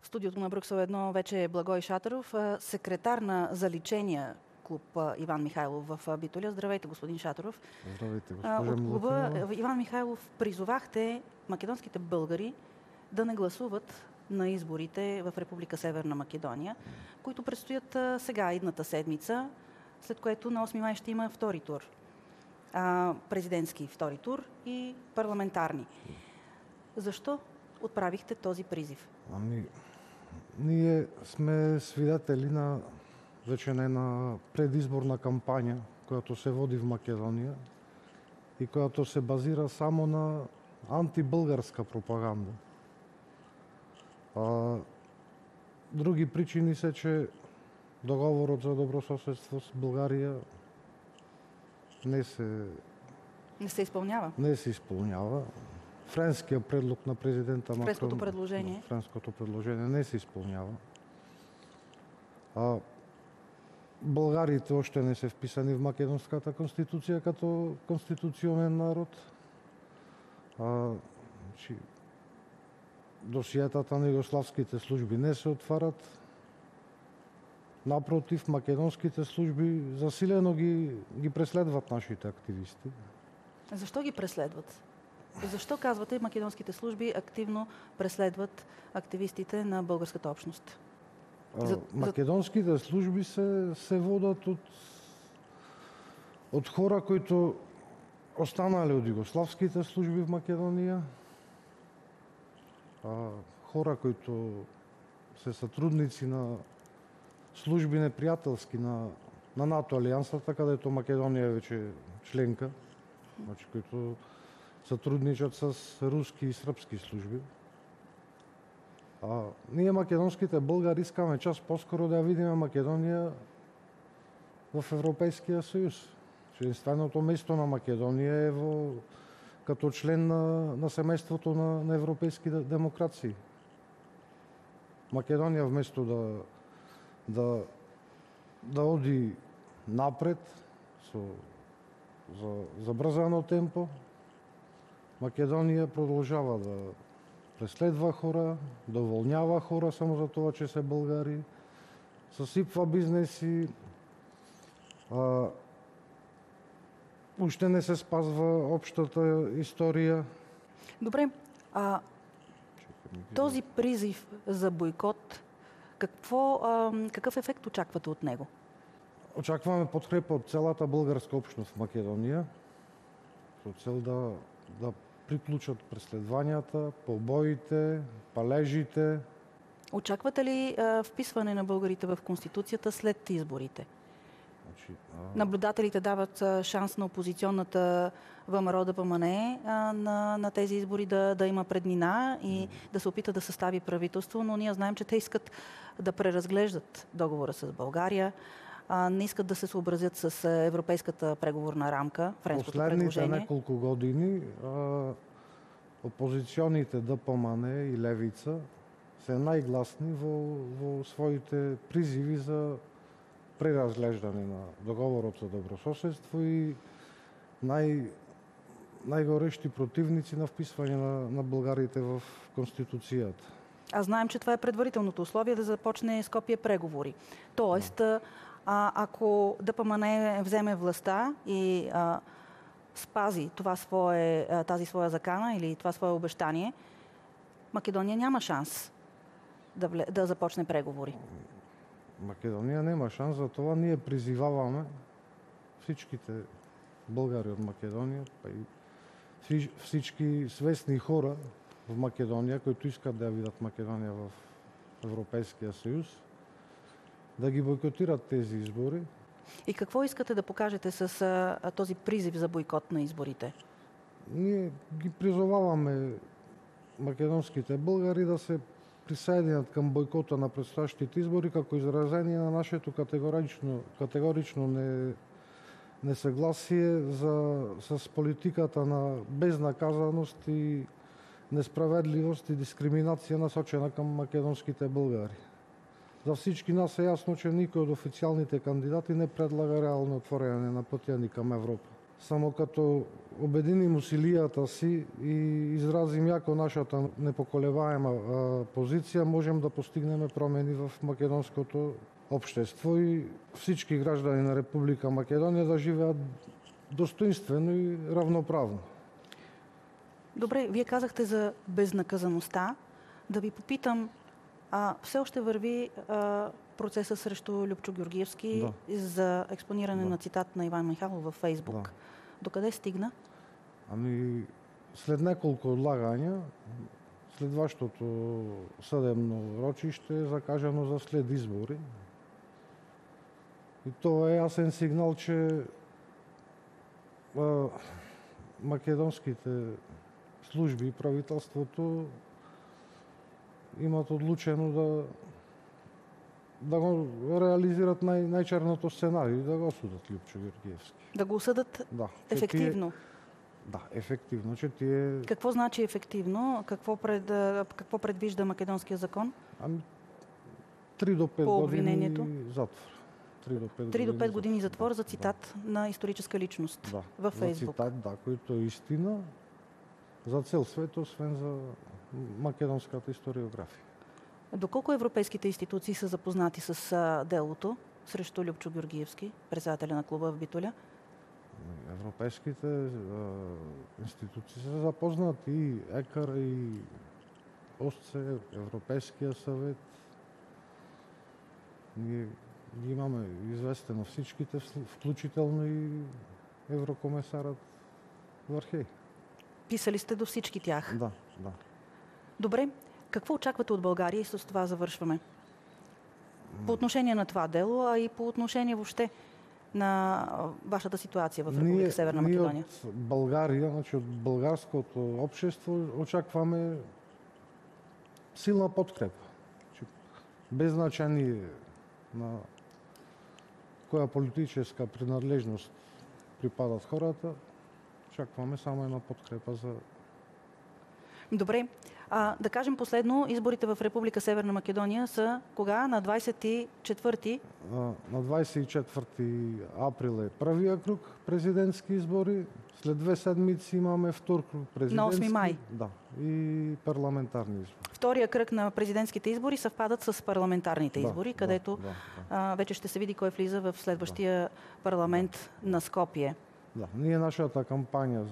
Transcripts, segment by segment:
В студиото на Брюксел 1 вече е Благой Шатаров, секретар на заличения клуб Иван Михайлов в Битоля. Здравейте, господин Шатаров. Здравейте, госпожа От клуба Милутина. Иван Михайлов призовахте македонските българи да не гласуват на изборите в Република Северна Македония, които предстоят сега, идната седмица, след което на 8 май ще има втори тур. Президентски втори тур и парламентарни. Защо отправихте този призив? Ние сме свидетели на вече не на предизборна кампания, която се води в Македония и която се базира само на антибългарска пропаганда. Други причини са, че договорът за добросъседство с България не се изпълнява. Френският предлог на президента Макрон, френското предложение не се изпълнява. Българите още не са вписани в Македонската конституция като конституционен народ. Досиетата на югославските служби не се отварят. Напротив, македонските служби засилено ги преследват нашите активисти. Защо ги преследват? Защо, казвате, македонските служби активно преследват активистите на българската общност? Македонските служби се водят от хора, които останали от югославските служби в Македония, хора, които са сътрудници на служби неприятелски на НАТО алиансата, където Македония е вече членка, значи, които сътрудничат с руски и сръбски служби. Ние, македонските българи, искаме час по-скоро да видим Македония в Европейския съюз. Членственото място на Македония е като член на семейството на европейски демокрации. Македония вместо да оди напред за забързано темпо, Македония продължава да преследва хора, да уволнява хора само за това, че са българи, съсипва бизнеси, още не се спазва общата история. Добре, този призив за бойкот, какъв ефект очаквате от него? Очакваме подкрепа от цялата българска общност в Македония, с цел да приключат преследванията, побоите, палежите. Очаквате ли вписване на българите в Конституцията след изборите? Наблюдателите дават шанс на опозиционната ВМРО ДПМНЕ на тези избори да има преднина и да се опита да състави правителство, но ние знаем, че те искат да преразглеждат договора с България, не искат да се съобразят с европейската преговорна рамка, френското предложение. Последните няколко години опозиционните ДПМНЕ и Левица са най-гласни в своите призиви за преразглеждане на договорът за добросъседство и най-горещи противници на вписване на българите в Конституцията. Знаем, че това е предварителното условие да започне Скопие преговори. Тоест, ако ДПМНЕ вземе властта и спази тази своя закана или това свое обещание, Македония няма шанс да започне преговори. Македония няма шанс, затова ние призиваваме всичките българи от Македония и всички свестни хора в Македония, които искат да видят Македония в Европейския съюз, да ги бойкотират тези избори. И какво искате да покажете с този призив за бойкот на изборите? Ние ги призоваваме македонските българи да се присъединят към бойкота на предстоящите избори, како изразение на нашето категорично несъгласие с политиката на безнаказаност и несправедливост и дискриминация, насочена към македонските българи. За всички нас е ясно, че никой от официалните кандидати не предлага реално отваряне на пътя ни към Европа. Само като обединим усилията си и изразим яко нашата непоколебаема позиция, можем да постигнем промени в македонското общество и всички граждани на Република Македония да живеят достоинствено и равноправно. Добре, вие казахте за безнаказаността. Да ви попитам, все още върви процеса срещу Любчо Георгиевски за експониране на цитат на Иван Михайлов във Фейсбук. Докъде стигна? Ами, след няколко отлагания, след вашето съдебно рочище е закажено за след избори. И това е ясен сигнал, че македонските служби и правителството имат отлучено да го реализират най-черното сценарий, да го осудат Любчо Георгиевски. Да го осъдат ефективно? Да, ефективно. Че Какво значи ефективно? Какво предвижда македонския закон? 3 до 5 по години затвор. 3 до 5 години затвор за цитат на историческа личност във Фейсбук. За цитат, който е истина за цел свет, освен за македонската историография. Доколко европейските институции са запознати с делото срещу Любчо Георгиевски, председателя на клуба в Битоля? Европейските институции са запознати, и ЕКАР, и ОСЦЕ, Европейския съвет. Ние имаме известен на всичките, включително и еврокомисарът Вархей. Писали сте до всички тях? Да. Добре. Какво очаквате от България и с това завършваме? По отношение на това дело, а и по отношение въобще на вашата ситуация в Република Северна Македония? Ние от България, значи от българското общество очакваме силна подкрепа. Без значение на коя политическа принадлежност припадат хората, очакваме само една подкрепа за... Добре. Да кажем последно, изборите в Република Северна Македония са кога? На 24-ти? На 24 април е първия кръг президентски избори. След 2 седмици имаме втор кръг президентски. На 8 май? Да. И парламентарни избори. Втория кръг на президентските избори съвпадат с парламентарните избори, където вече ще се види кой влиза в следващия парламент на Скопие. Да. Ние нашата кампания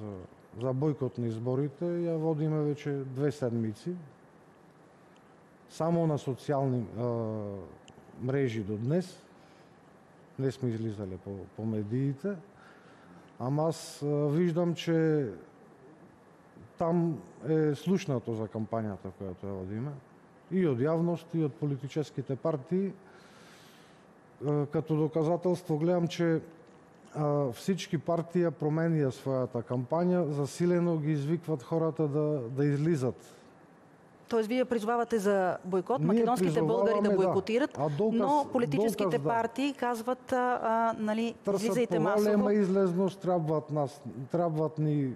за бойкот на изборите я водиме вече 2 седмици. Само на социални мрежи до днес. Не сме излизали по медиите. Ама аз виждам, че там е слушнато за кампанията, която я водиме. И от явност, и от политическите партии. Като доказателство гледам, че всички партии променят своята кампания, засилено ги извикват хората да излизат. Тоест, вие призовавате за бойкот, македонските българи да бойкотират, но политическите партии казват, излизайте масово. Търсят излезност, трябват ни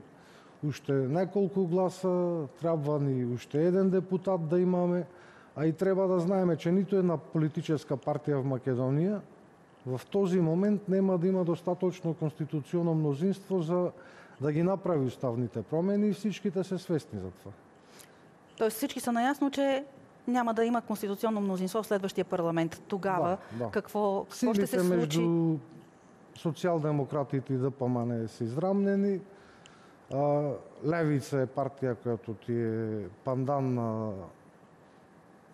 още няколко гласа, трябва ни още един депутат да имаме, а и трябва да знаем, че нито една политическа партия в Македония в този момент няма да има достатъчно конституционно мнозинство, за да ги направи уставните промени, и всичките са свестни за това. Тоест всички са наясно, че няма да има конституционно мнозинство в следващия парламент. Тогава какво ще се случи? Между социал-демократите и ДПМН са изравнени. Левица е партия, която ти е пандан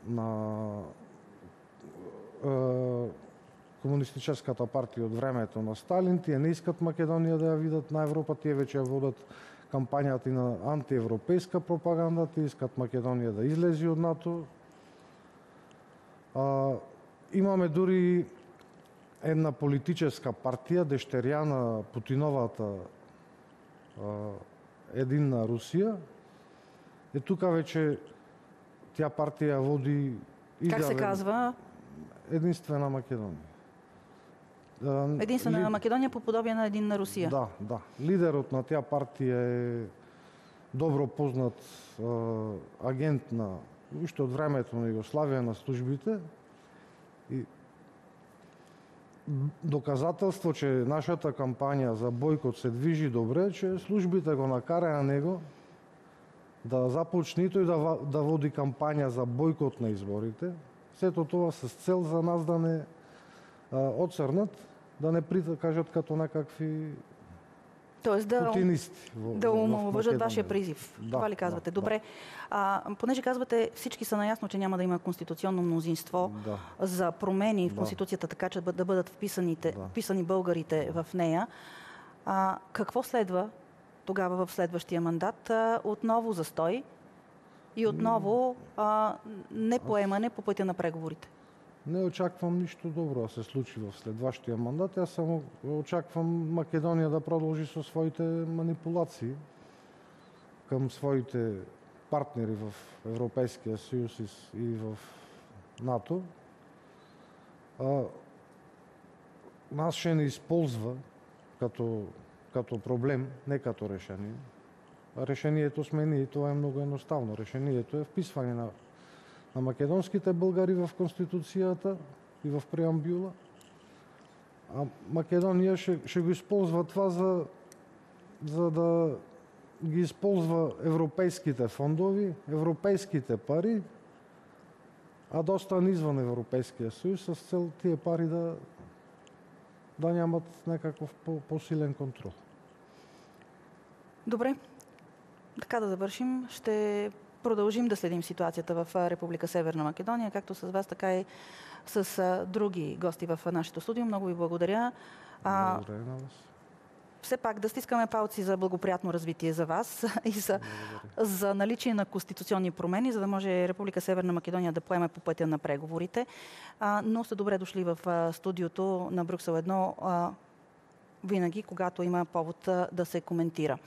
на комунистическата партия от времето на Сталин. Тие не искат Македония да я видят на Европа. Тие вече я водят кампанията и на антиевропейска пропаганда. Те искат Македония да излезе от НАТО. Имаме дори една политическа партия, дъщеря на Путиновата Единна Русия. И тук вече тя партия води... Как се казва? Единствена Македония. Единствена Македония по подобие на Единна Русия. Да. Лидерът на тя партия е добро познат агент още от времето на Югославия, на службите. И доказателство, че нашата кампания за бойкот се движи добре, че службите го накара на него да започне и той да води кампания за бойкот на изборите. Сето това с цел за нас да не отсърнат, да не кажат като някакви Тоест путинисти. Да омаловажат вашия призив. Да, това ли казвате? Да, добре. Понеже казвате, всички са наясно, че няма да има конституционно мнозинство за промени в Конституцията, така че да бъдат вписани българите в нея. Какво следва тогава в следващия мандат? Отново застой и отново непоемане по пътя на преговорите. Не очаквам нищо добро да се случи в следващия мандат. Аз само очаквам Македония да продължи със своите манипулации към своите партнери в Европейския съюз и в НАТО. Нас ще не използва като проблем, не като решение. Решението сме ние и това е много едноставно. Решението е вписване на македонските българи в Конституцията и в преамбюла. А Македония ще го използва това, за да ги използва европейските фондови, европейските пари, а доста извън Европейския съюз, с цел тия пари да нямат някакъв по-силен контрол. Добре. Така да завършим. Ще продължим да следим ситуацията в Република Северна Македония, както с вас, така и с други гости в нашето студио. Много ви благодаря. Благодаря на вас. Все пак да стискаме палци за благоприятно развитие за вас и за наличие на конституционни промени, за да може Република Северна Македония да поеме по пътя на преговорите. Но сте добре дошли в студиото на Брюксел 1 винаги, когато има повод да се коментира.